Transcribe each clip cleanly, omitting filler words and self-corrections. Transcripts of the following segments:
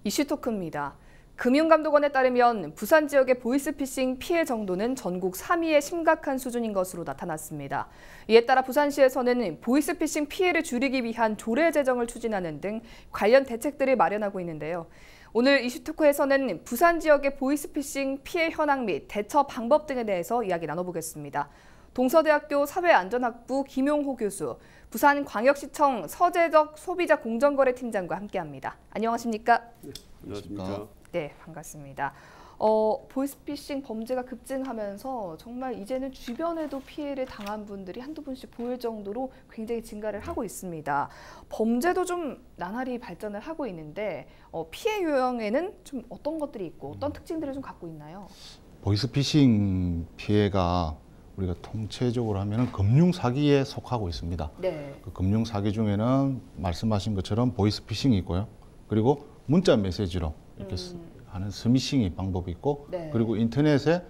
이슈 토크입니다. 금융감독원에 따르면 부산 지역의 보이스피싱 피해 정도는 전국 3위의 심각한 수준인 것으로 나타났습니다. 이에 따라 부산시에서는 보이스피싱 피해를 줄이기 위한 조례 제정을 추진하는 등 관련 대책들을 마련하고 있는데요. 오늘 이슈 토크에서는 부산 지역의 보이스피싱 피해 현황 및 대처 방법 등에 대해서 이야기 나눠보겠습니다. 동서대학교 사회안전학부 김용호 교수, 부산광역시청 서재적 소비자 공정거래 팀장과 함께합니다. 안녕하십니까? 네, 안녕하십니까? 네, 반갑습니다. 보이스피싱 범죄가 급증하면서 정말 이제는 주변에도 피해를 당한 분들이 한두 분씩 보일 정도로 굉장히 증가를 하고 있습니다. 범죄도 좀 나날이 발전을 하고 있는데 피해 유형에는 좀 어떤 것들이 있고 어떤 특징들을 좀 갖고 있나요? 보이스피싱 피해가 우리가 통체적으로 하면 금융 사기에 속하고 있습니다. 네. 그 금융 사기 중에는 말씀하신 것처럼 보이스피싱이 있고요. 그리고 문자 메시지로 이렇게 하는 스미싱이 방법이 있고, 네. 그리고 인터넷에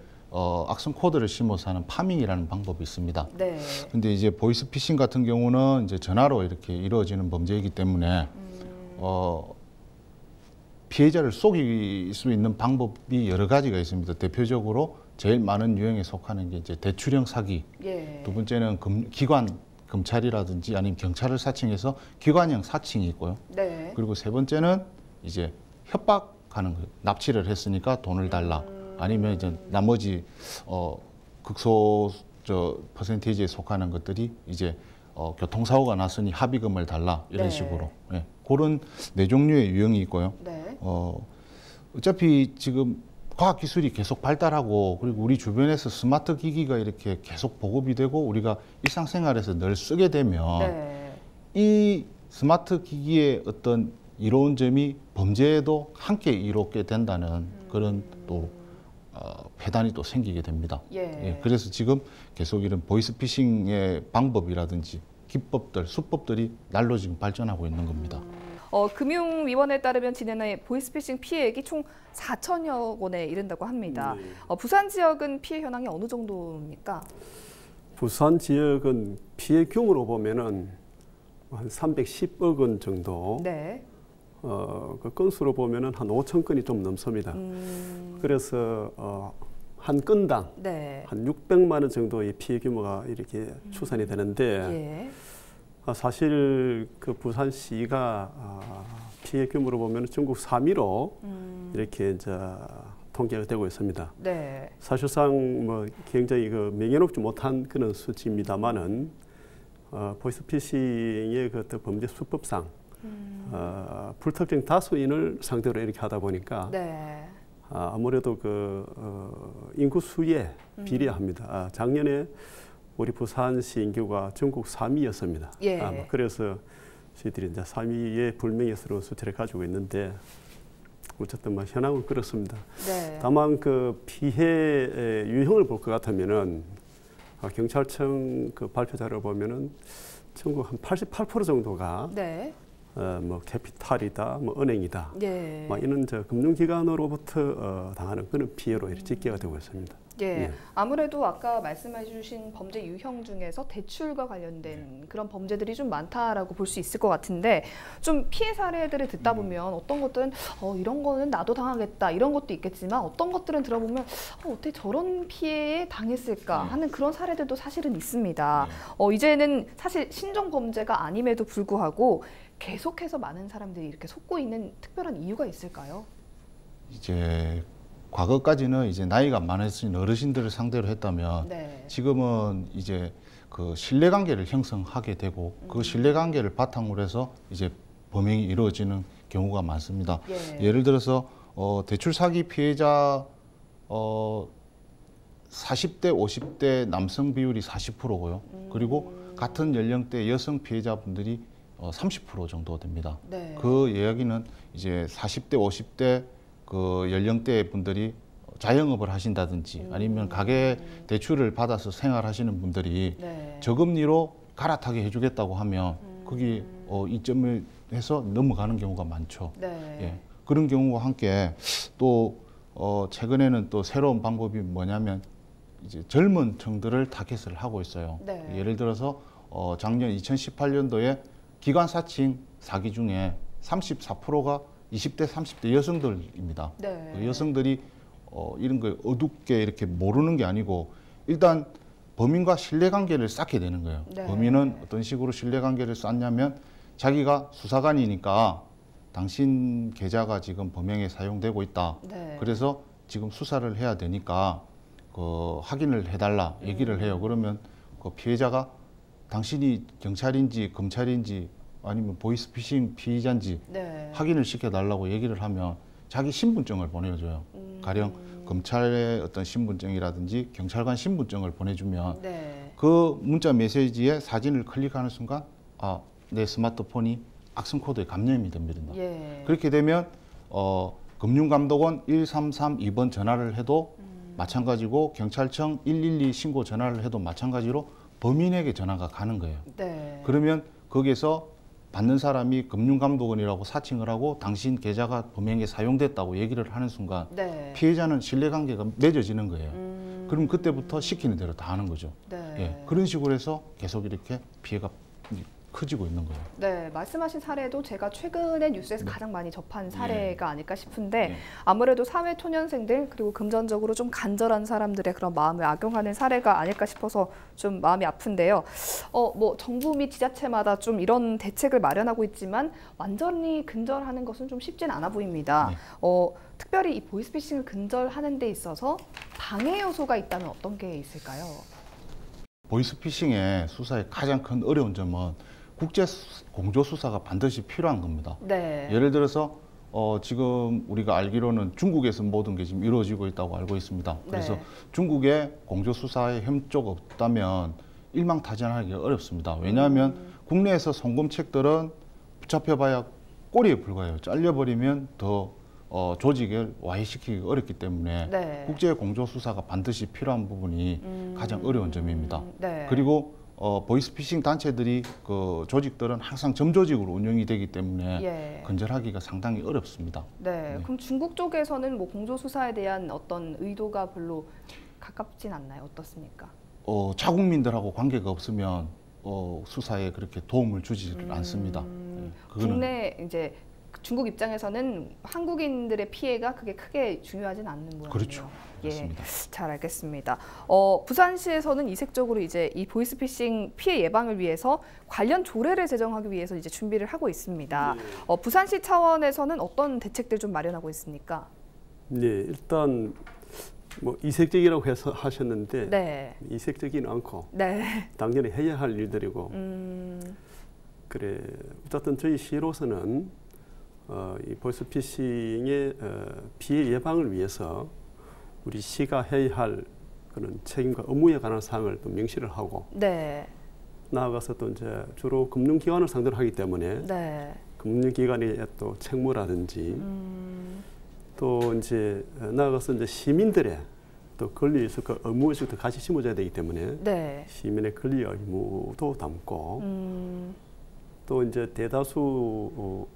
악성 코드를 심어서 하는 파밍이라는 방법이 있습니다. 네. 근데 이제 보이스피싱 같은 경우는 이제 전화로 이렇게 이루어지는 범죄이기 때문에 피해자를 속일 수 있는 방법이 여러 가지가 있습니다. 대표적으로 제일 많은 유형에 속하는 게 이제 대출형 사기. 예. 두 번째는 기관 검찰이라든지 아니면 경찰을 사칭해서 기관형 사칭이 있고요. 네. 그리고 세 번째는 이제 협박하는 거예요. 납치를 했으니까 돈을 달라. 아니면 이제 나머지 극소 퍼센테이지에 속하는 것들이 이제 교통사고가 났으니 합의금을 달라 이런 네. 식으로. 예. 그런 네 종류의 유형이 있고요. 네. 어차피 지금 과학기술이 계속 발달하고, 그리고 우리 주변에서 스마트 기기가 이렇게 계속 보급이 되고 우리가 일상생활에서 늘 쓰게 되면 네. 이 스마트 기기의 어떤 이로운 점이 범죄에도 함께 이롭게 된다는 그런 또 폐단이 또 생기게 됩니다. 예. 예, 그래서 지금 계속 이런 보이스피싱의 방법이라든지 기법들, 수법들이 날로 지금 발전하고 있는 겁니다. 금융위원회에 따르면 지난해 보이스피싱 피해액이 총 4천여 원에 이른다고 합니다. 네. 부산 지역은 피해 현황이 어느 정도입니까? 부산 지역은 피해 규모로 보면은 한 310억 원 정도. 네. 그 건수로 보면은 한 5천 건이 좀 넘습니다. 그래서 한 건당 네. 한 600만 원 정도의 피해 규모가 이렇게 추산이 되는데, 예. 사실 그 부산시가 피해 규모로 보면 전국 3위로 이렇게 이제 통계가 되고 있습니다. 네. 사실상 뭐 굉장히 그 명예롭지 못한 그런 수치입니다만은 보이스피싱의 그 어떤 범죄 수법상 불특정 다수인을 상대로 이렇게 하다 보니까 네. 아무래도 그 인구 수에 비례합니다. 작년에 우리 부산시 인구가 전국 3위였습니다. 예. 그래서 저희들이 이제 3위의 불명예스러운 수치를 가지고 있는데, 어쨌든 뭐 현황은 그렇습니다. 네. 다만 그 피해 유형을 볼 것 같으면은 경찰청 그 발표 자료를 보면은 전국 한 88% 정도가 네. 뭐 캐피탈이다, 뭐 은행이다, 예. 뭐 이런 저 금융기관으로부터 당하는 그런 피해로 이렇게 집계가 되고 있습니다. 예. 예. 아무래도 아까 말씀해 주신 범죄 유형 중에서 대출과 관련된 그런 범죄들이 좀 많다라고 볼 수 있을 것 같은데, 좀 피해 사례들을 듣다 보면 어떤 것들은 이런 거는 나도 당하겠다 이런 것도 있겠지만, 어떤 것들은 들어보면 어떻게 저런 피해에 당했을까 하는 그런 사례들도 사실은 있습니다. 이제는 사실 신종 범죄가 아님에도 불구하고 계속해서 많은 사람들이 이렇게 속고 있는 특별한 이유가 있을까요? 이제 과거까지는 이제 나이가 많으신 어르신들을 상대로 했다면, 네. 지금은 이제 그 신뢰관계를 형성하게 되고 그 신뢰관계를 바탕으로 해서 이제 범행이 이루어지는 경우가 많습니다. 예. 예를 들어서 대출 사기 피해자 40대, 50대 남성 비율이 40%고요. 그리고 같은 연령대 여성 피해자분들이 30% 정도 됩니다. 네. 그 이야기는 이제 40대, 50대 그 연령대 분들이 자영업을 하신다든지 아니면 가계 대출을 받아서 생활하시는 분들이 네. 저금리로 갈아타게 해주겠다고 하면 거기 이점을 해서 넘어가는 경우가 많죠. 네. 예. 그런 경우와 함께 또 최근에는 또 새로운 방법이 뭐냐면 이제 젊은 층들을 타겟을 하고 있어요. 네. 예를 들어서 작년 2018년도에 기관 사칭 사기 중에 34%가 20대, 30대 여성들입니다. 네. 그 여성들이 이런 걸 어둡게 이렇게 모르는 게 아니고 일단 범인과 신뢰관계를 쌓게 되는 거예요. 네. 범인은 어떤 식으로 신뢰관계를 쌓냐면 자기가 수사관이니까 당신 계좌가 지금 범행에 사용되고 있다. 네. 그래서 지금 수사를 해야 되니까 그 확인을 해달라 얘기를 해요. 그러면 그 피해자가 당신이 경찰인지 검찰인지 아니면 보이스피싱 피의자인지 네. 확인을 시켜달라고 얘기를 하면 자기 신분증을 보내줘요. 가령 검찰의 어떤 신분증이라든지 경찰관 신분증을 보내주면 네. 그 문자 메시지에 사진을 클릭하는 순간 내 스마트폰이 악성 코드에 감염이 됩니다. 예. 그렇게 되면 금융감독원 1332번 전화를 해도 마찬가지고 경찰청 112 신고 전화를 해도 마찬가지로 범인에게 전화가 가는 거예요. 네. 그러면 거기서 받는 사람이 금융감독원이라고 사칭을 하고 당신 계좌가 범행에 사용됐다고 얘기를 하는 순간 네. 피해자는 신뢰관계가 맺어지는 거예요. 그럼 그때부터 시키는 대로 다 하는 거죠. 네. 예, 그런 식으로 해서 계속 이렇게 피해가 커지고 있는 거예요. 네, 말씀하신 사례도 제가 최근에 뉴스에서 네. 가장 많이 접한 사례가 아닐까 싶은데 네. 아무래도 사회 초년생들 그리고 금전적으로 좀 간절한 사람들의 그런 마음을 악용하는 사례가 아닐까 싶어서 좀 마음이 아픈데요. 뭐 정부 및 지자체마다 좀 이런 대책을 마련하고 있지만 완전히 근절하는 것은 좀 쉽진 않아 보입니다. 네. 특별히 이 보이스피싱을 근절하는 데 있어서 방해 요소가 있다면 어떤 게 있을까요? 보이스피싱의 수사의 가장 큰 어려운 점은 국제 공조 수사가 반드시 필요한 겁니다. 네. 예를 들어서 지금 우리가 알기로는 중국에서 모든 게 지금 이루어지고 있다고 알고 있습니다. 그래서 네. 중국의 공조 수사에 협조가 없다면 일망타진하기가 어렵습니다. 왜냐하면 국내에서 송금책들은 붙잡혀봐야 꼬리에 불과해요. 잘려버리면 더 조직을 와해시키기 어렵기 때문에 네. 국제 공조 수사가 반드시 필요한 부분이 가장 어려운 점입니다. 네. 그리고 보이스피싱 단체들이 그 조직들은 항상 점조직으로 운영이 되기 때문에 예. 근절하기가 상당히 어렵습니다. 네, 그럼 중국 쪽에서는 뭐 공조 수사에 대한 어떤 의도가 별로 가깝진 않나요? 어떻습니까? 자국민들하고 관계가 없으면 수사에 그렇게 도움을 주지를 않습니다. 네, 그거는 국내 이제 중국 입장에서는 한국인들의 피해가 그게 크게 중요하진 않는 모양이에요. 그렇죠. 예, 맞습니다. 잘 알겠습니다. 부산시에서는 이색적으로 이제 이 보이스피싱 피해 예방을 위해서 관련 조례를 제정하기 위해서 이제 준비를 하고 있습니다. 부산시 차원에서는 어떤 대책들 좀 마련하고 있습니까? 네, 일단 뭐 이색적이라고 해서 하셨는데 네. 이색적이는 않고 네. 당연히 해야 할 일들이고 그래 어쨌든 저희 시로서는 이 보이스피싱의 피해 예방을 위해서 우리 시가 해야 할 그런 책임과 의무에 관한 사항을 또 명시를 하고 네. 나아가서 또 이제 주로 금융기관을 상대로 하기 때문에 네. 금융기관의 또 책무라든지 또 이제 나아가서 이제 시민들의 또 권리 의식과 의무 의식도 같이 심어줘야 되기 때문에 네. 시민의 권리 의무도 담고 또 이제 대다수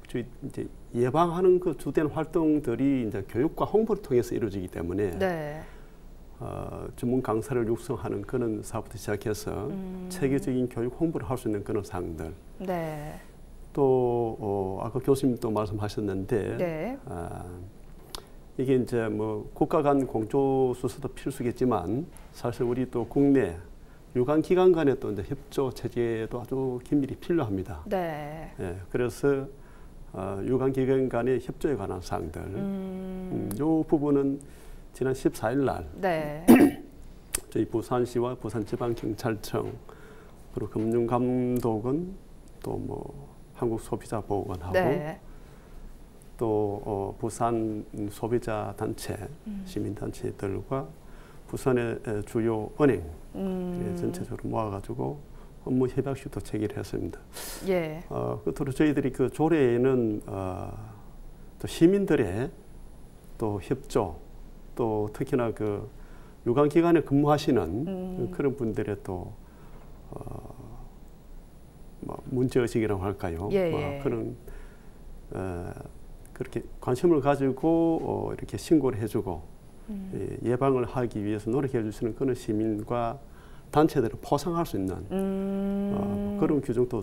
이제 예방하는 그 주된 활동들이 이제 교육과 홍보를 통해서 이루어지기 때문에 네. 전문 강사를 육성하는 그런 사업부터 시작해서 체계적인 교육 홍보를 할 수 있는 그런 사항들. 네. 또 아까 교수님도 말씀하셨는데 네. 이게 이제 뭐 국가 간 공조 수사도 필수겠지만 사실 우리 또 국내 유관 기관 간의 또 이제 협조 체계도 아주 긴밀히 필요합니다. 네. 예, 그래서 유관 기관 간의 협조에 관한 사항들, 이 부분은 지난 14일 날 네. 저희 부산시와 부산지방경찰청 그리고 금융감독원 또 뭐 한국소비자보호원하고 네. 또 부산 소비자 단체, 시민단체들과 부산의 주요 은행 전체적으로 모아가지고 업무 협약식도 체결을 했습니다. 예. 끝으로 저희들이 그 조례에는 또 시민들의 또 협조, 또 특히나 그 유관기관에 근무하시는 그런 분들의 또 뭐 문제의식이라고 할까요? 예, 예. 그런 그렇게 관심을 가지고 이렇게 신고를 해주고 예방을 하기 위해서 노력해 주시는 그런 시민과 단체들을 포상할 수 있는 그런 규정도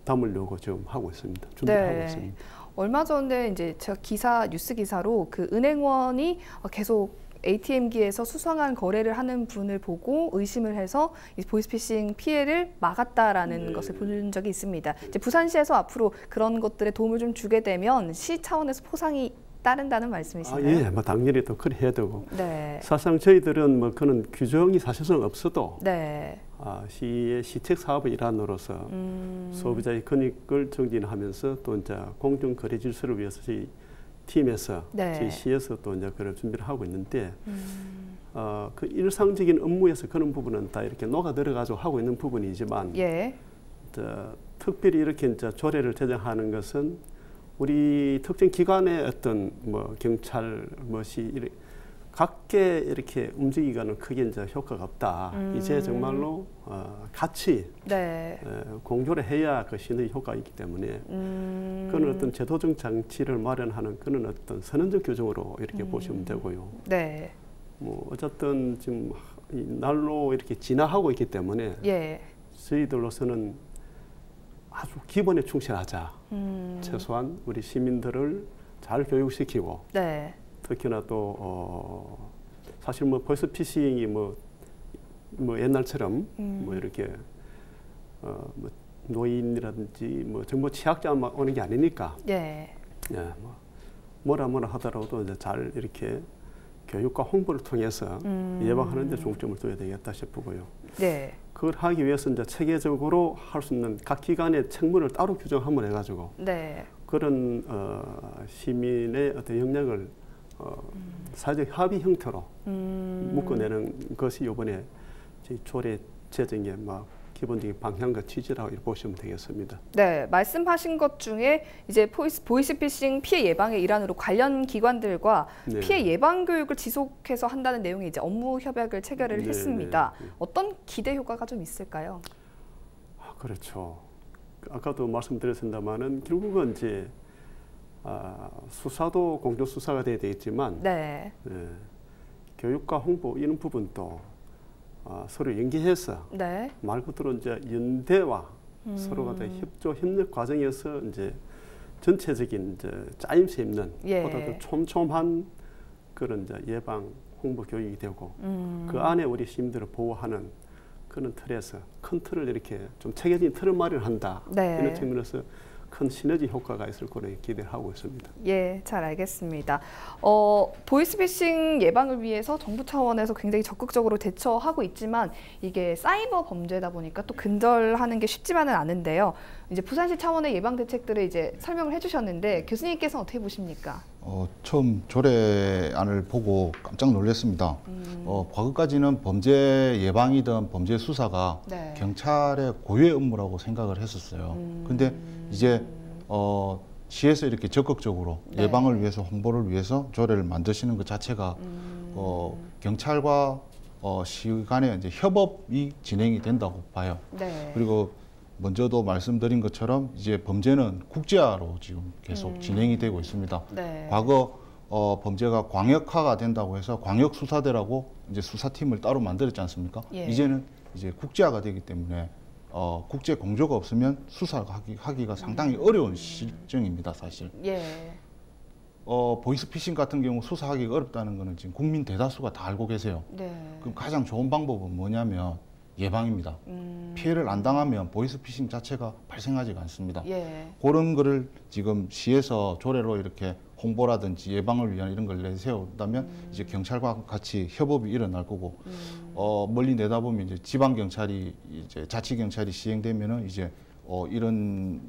담으려고 지금 하고 있습니다. 준비하고 있습니다. 얼마 전에 이제 제가 뉴스 기사로 그 은행원이 계속 ATM기에서 수상한 거래를 하는 분을 보고 의심을 해서 이 보이스피싱 피해를 막았다라는 것을 본 적이 있습니다. 이제 부산시에서 앞으로 그런 것들에 도움을 좀 주게 되면 시 차원에서 포상이 따른다는 말씀이신가요? 예, 뭐 당연히 또 그래 해야 되고. 네. 사실상 저희들은 뭐 그런 규정이 사실상 없어도 네. 시의 시책 사업의 일환으로서 소비자의 권익을 정진하면서 또 이제 공정 거래 질서를 위해서 저희 팀에서 네. 저희 시에서 또 이제 그런 준비를 하고 있는데 그 일상적인 업무에서 그런 부분은 다 이렇게 녹아 들어가지고 하고 있는 부분이지만 예. 특별히 이렇게 이제 조례를 제정하는 것은 우리 특정 기관의 어떤 뭐 경찰 뭐시 각계 이렇게 움직이기는 크게 이제 효과가 없다. 이제 정말로 같이 네. 공조를 해야 그 시너지 효과가 있기 때문에 그런 어떤 제도적 장치를 마련하는 그런 어떤 선언적 규정으로 이렇게 보시면 되고요. 네. 뭐 어쨌든 지금 이 날로 이렇게 진화하고 있기 때문에 예. 저희들로서는 아주 기본에 충실하자. 최소한 우리 시민들을 잘 교육시키고 네. 특히나 또 사실 뭐 보이스피싱이 뭐 옛날처럼 뭐 이렇게 뭐 노인이라든지 뭐 정보 취약자만 오는 게 아니니까 예. 예, 뭐라 하더라도 이제 잘 이렇게 교육과 홍보를 통해서 예방하는 데 중점을 둬야 되겠다 싶고요. 네. 그걸 하기 위해서 이제 체계적으로 할 수 있는 각 기관의 책무를 따로 규정함을 해가지고 네. 그런 시민의 어떤 역량을 사회적 합의 형태로 묶어내는 것이 이번에 저희 조례 제정의 막 기본적인 방향과 취지라고 이렇게 보시면 되겠습니다. 네, 말씀하신 것 중에 이제 보이스피싱 피해 예방의 일환으로 관련 기관들과 네. 피해 예방 교육을 지속해서 한다는 내용의 이제 업무 협약을 체결을 네, 했습니다. 네. 어떤 기대 효과가 좀 있을까요? 그렇죠. 아까도 말씀드렸습니다만은 결국은 이제 수사도 공정 수사가 돼야 되겠지만 네. 교육과 홍보 이런 부분도 서로 연계해서 네. 말 그대로 이제 연대와 서로가 다 협조 협력 과정에서 이제 전체적인 이제 짜임새 있는 예. 보다 더 촘촘한 그런 이제 예방 홍보 교육이 되고 그 안에 우리 시민들을 보호하는 그런 틀에서 큰 틀을 이렇게 좀 체계적인 틀을 마련한다. 네. 이런 측면에서 큰 시너지 효과가 있을 거로 기대를 하고 있습니다. 예, 잘 알겠습니다. 보이스피싱 예방을 위해서 정부 차원에서 굉장히 적극적으로 대처하고 있지만 이게 사이버 범죄다 보니까 또 근절하는 게 쉽지만은 않은데요. 이제 부산시 차원의 예방 대책들을 이제 설명을 해주셨는데 교수님께서는 어떻게 보십니까? 처음 조례안을 보고 깜짝 놀랐습니다. 과거까지는 범죄 예방이든 범죄 수사가 네. 경찰의 고유의 업무라고 생각을 했었어요. 근데 이제 시에서 이렇게 적극적으로 네. 예방을 위해서 홍보를 위해서 조례를 만드시는 것 자체가 경찰과 시 간의 이제 협업이 진행이 된다고 봐요. 네. 그리고 먼저도 말씀드린 것처럼 이제 범죄는 국제화로 지금 계속 진행이 되고 있습니다. 네. 과거 범죄가 광역화가 된다고 해서 광역수사대라고 이제 수사팀을 따로 만들었지 않습니까? 예. 이제는 이제 국제화가 되기 때문에 국제 공조가 없으면 수사하기가 상당히 어려운 실정입니다, 사실. 예. 보이스피싱 같은 경우 수사하기가 어렵다는 거는 지금 국민 대다수가 다 알고 계세요. 네. 그럼 가장 좋은 방법은 뭐냐면 예방입니다. 피해를 안 당하면 보이스피싱 자체가 발생하지가 않습니다. 예. 그런 거를 지금 시에서 조례로 이렇게 홍보라든지 예방을 위한 이런 걸 내세운다면 이제 경찰과 같이 협업이 일어날 거고 멀리 내다보면 이제 지방 경찰이 이제 자치 경찰이 시행되면은 이제 이런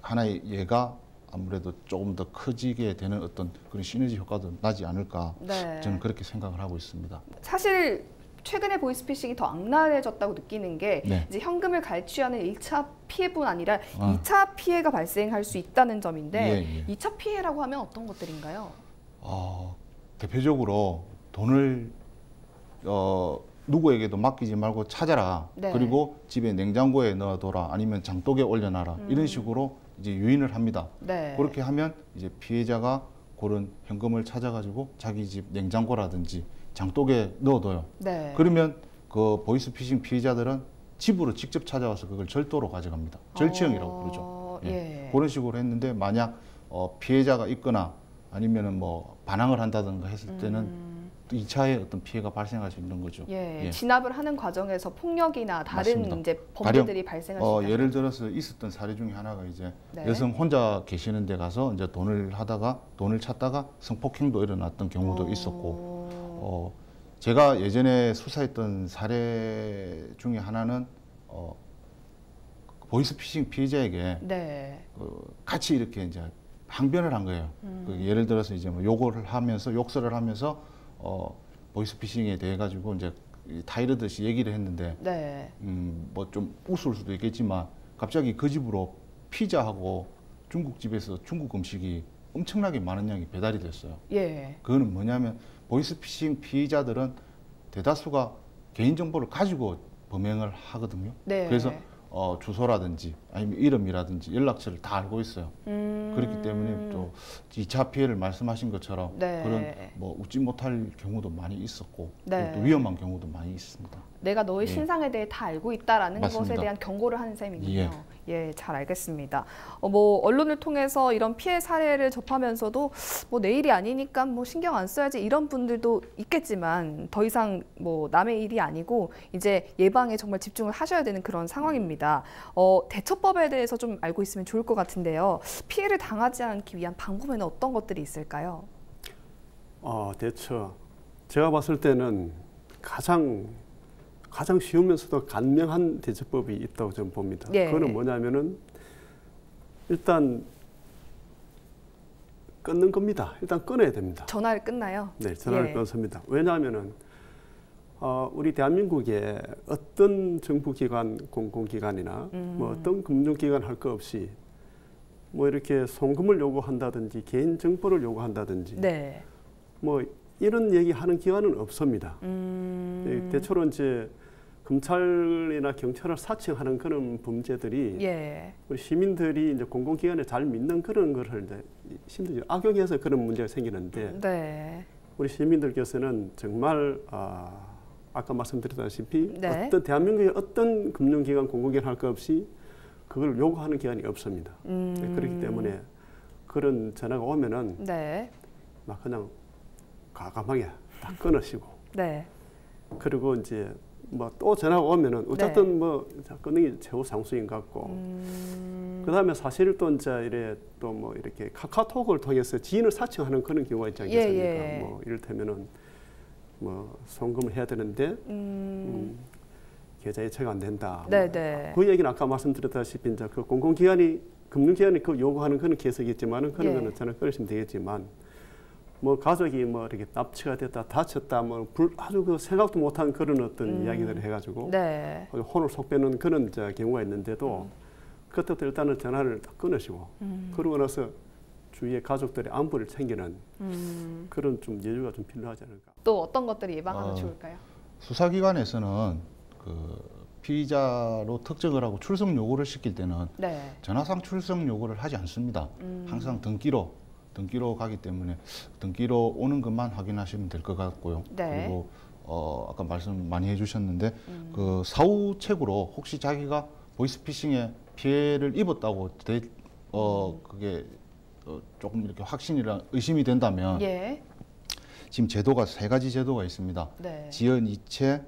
하나의 예가 아무래도 조금 더 커지게 되는 어떤 그런 시너지 효과도 나지 않을까 네. 저는 그렇게 생각을 하고 있습니다. 사실 최근에 보이스피싱이 더 악랄해졌다고 느끼는 게 네. 이제 현금을 갈취하는 1차 피해뿐 아니라 2차 피해가 발생할 수 있다는 점인데 2차 피해라고 하면 어떤 것들인가요? 대표적으로 돈을 누구에게도 맡기지 말고 찾아라. 네. 그리고 집에 냉장고에 넣어둬라. 아니면 장독에 올려놔라. 이런 식으로 이제 유인을 합니다. 네. 그렇게 하면 이제 피해자가 그런 현금을 찾아가지고 자기 집 냉장고라든지 장독에 넣어둬요. 네. 그러면 그 보이스피싱 피해자들은 집으로 직접 찾아와서 그걸 절도로 가져갑니다. 절취형이라고 부르죠. 예. 그런 식으로 했는데 만약 피해자가 있거나 아니면은 뭐 반항을 한다든가 했을 때는 또 2차의 어떤 피해가 발생할 수 있는 거죠. 예, 진압을 하는 과정에서 폭력이나 다른 맞습니다. 이제 범죄들이 발생할 수 있다. 예를 들어서 있었던 사례 중에 하나가 이제 네. 여성 혼자 계시는 데 가서 이제 돈을 찾다가 성폭행도 일어났던 경우도 있었고, 제가 예전에 수사했던 사례 중에 하나는 보이스피싱 피해자에게 네. 같이 이렇게 이제 항변을 한 거예요. 예를 들어서 이제 뭐 욕설을 하면서 보이스피싱에 대해 가지고 이제 타이르듯이 얘기를 했는데, 네. 뭐 좀 웃을 수도 있겠지만 갑자기 그 집으로 피자하고 중국집에서 중국 음식이 엄청나게 많은 양이 배달이 됐어요. 예. 그거는 뭐냐면 보이스피싱 피의자들은 대다수가 개인정보를 가지고 범행을 하거든요. 네. 그래서 주소라든지 아니면 이름이라든지 연락처를 다 알고 있어요. 그렇기 때문에 또 2차 피해를 말씀하신 것처럼 네. 그런 뭐 웃지 못할 경우도 많이 있었고, 네. 또 위험한 경우도 많이 있습니다. 내가 너의 예. 신상에 대해 다 알고 있다라는 맞습니다. 것에 대한 경고를 하는 셈이군요. 예. 예, 잘 알겠습니다. 뭐 언론을 통해서 이런 피해 사례를 접하면서도 뭐 내 일이 아니니까 뭐 신경 안 써야지 이런 분들도 있겠지만 더 이상 뭐 남의 일이 아니고 이제 예방에 정말 집중을 하셔야 되는 그런 상황입니다. 대처법에 대해서 좀 알고 있으면 좋을 것 같은데요. 피해를 당하지 않기 위한 방법에는 어떤 것들이 있을까요? 대처. 제가 봤을 때는 가장 쉬우면서도 간명한 대처법이 있다고 저는 봅니다. 예. 그거는 뭐냐면은 일단 끊는 겁니다. 일단 끊어야 됩니다. 전화를 끊나요? 네, 전화를 예. 끊습니다. 왜냐하면은 우리 대한민국의 어떤 정부기관, 공공기관이나 뭐 어떤 금융기관 할 거 없이 뭐 이렇게 송금을 요구한다든지 개인 정보를 요구한다든지 네. 뭐 이런 얘기하는 기관은 없습니다. 대체로 이제 검찰이나 경찰을 사칭하는 그런 범죄들이 예. 우리 시민들이 이제 공공기관에 잘 믿는 그런 것을 이제 시민들이 악용해서 그런 문제가 생기는데, 네. 우리 시민들께서는 정말 아까 말씀드렸다시피 네. 어떤 대한민국의 어떤 금융기관, 공공기관 할 것 없이 그걸 요구하는 기관이 없습니다. 그렇기 때문에 그런 전화가 오면은 네. 막 그냥 과감하게 다 끊으시고, 네. 그리고 이제 뭐 또 전화가 오면은 어쨌든 뭐 끊는 게 최후 상수인 것 같고, 그다음에 사실 또 이제 이래 또 뭐 이렇게 카카오톡을 통해서 지인을 사칭하는 그런 경우가 있지 않겠습니까? 예, 예. 뭐 이를테면은 뭐 송금을 해야 되는데 계좌 이체가 안 된다. 네, 네. 그 얘기는 아까 말씀드렸다시피 이제 그 공공기관이 금융기관이 그 요구하는 그런 계획이겠지만은 그런 예. 거는 전화 끊으시면 되겠지만, 뭐 가족이 뭐 이렇게 납치가 됐다, 다쳤다, 뭐 아주 그 생각도 못한 그런 어떤 이야기들을 해가지고 네. 혼을 속 빼는 그런 경우가 있는데도 그때부터 일단은 전화를 다 끊으시고, 그러고 나서 주위의 가족들의 안부를 챙기는 그런 좀 여유가 좀 필요하지 않을까. 또 어떤 것들이 예방하면 좋을까요? 수사기관에서는 그 피의자로 특정을 하고 출석 요구를 시킬 때는 네. 전화상 출석 요구를 하지 않습니다. 항상 등기로 가기 때문에 등기로 오는 것만 확인하시면 될 것 같고요. 네. 그리고 아까 말씀 많이 해주셨는데 그 사후책으로 혹시 자기가 보이스피싱에 피해를 입었다고 그게 조금 이렇게 확신이랑 의심이 된다면 예. 지금 제도가 3가지 제도가 있습니다. 네. 지연이체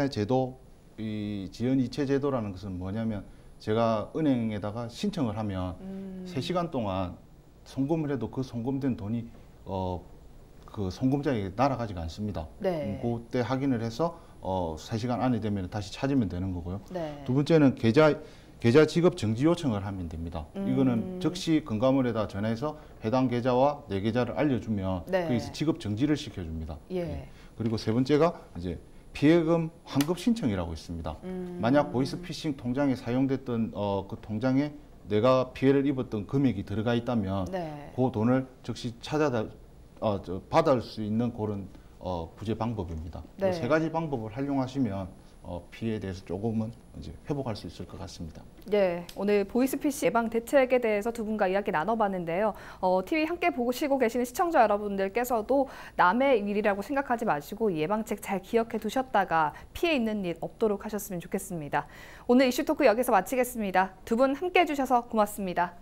제도. 이 지연이체 제도라는 것은 뭐냐면 제가 은행에다가 신청을 하면 3시간 동안 송금을 해도 그 송금된 돈이 그 송금자에게 날아가지가 않습니다. 네. 그때 확인을 해서 3시간 안에 되면 다시 찾으면 되는 거고요. 네. 두 번째는 계좌 지급 정지 요청을 하면 됩니다. 이거는 즉시 금감원에다 전화해서 해당 계좌와 내 계좌를 알려주면 네. 거기서 지급 정지를 시켜줍니다. 예. 그리고 세 번째가 이제 피해금 환급 신청이라고 있습니다. 만약 보이스피싱 통장에 사용됐던 그 통장에 내가 피해를 입었던 금액이 들어가 있다면 네. 그 돈을 즉시 받을 수 있는 그런 구제 방법입니다. 네. 3가지 방법을 활용하시면 피해에 대해서 조금은 이제 회복할 수 있을 것 같습니다. 네, 오늘 보이스피싱 예방 대책에 대해서 두 분과 이야기 나눠봤는데요. TV 함께 보시고 계시는 시청자 여러분들께서도 남의 일이라고 생각하지 마시고 예방책 잘 기억해 두셨다가 피해 있는 일 없도록 하셨으면 좋겠습니다. 오늘 이슈토크 여기서 마치겠습니다. 두 분 함께 해주셔서 고맙습니다.